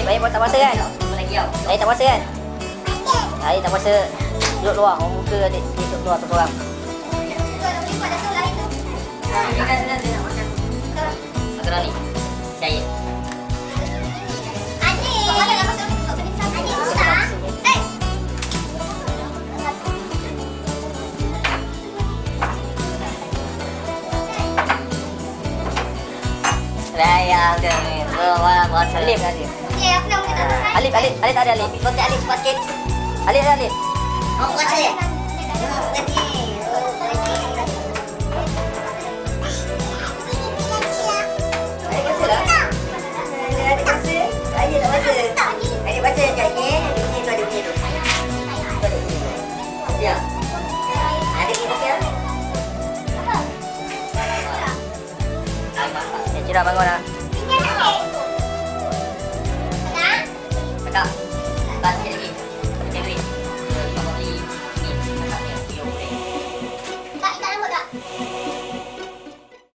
Baik tak puasa kan? Baik tak puasa kan? Baik tak puasa. Duduk luar, orang muka adik duduk luar seorang. Makan ni. Saya. Sayang dia ni. Alif kan dia? Ya, aku nak mungkin tak ada. Alif tak ada Alif. Kontak Alif cepat sikit. Alif ada Alif. Mau baca ya? Cira bangun lah. Kakak,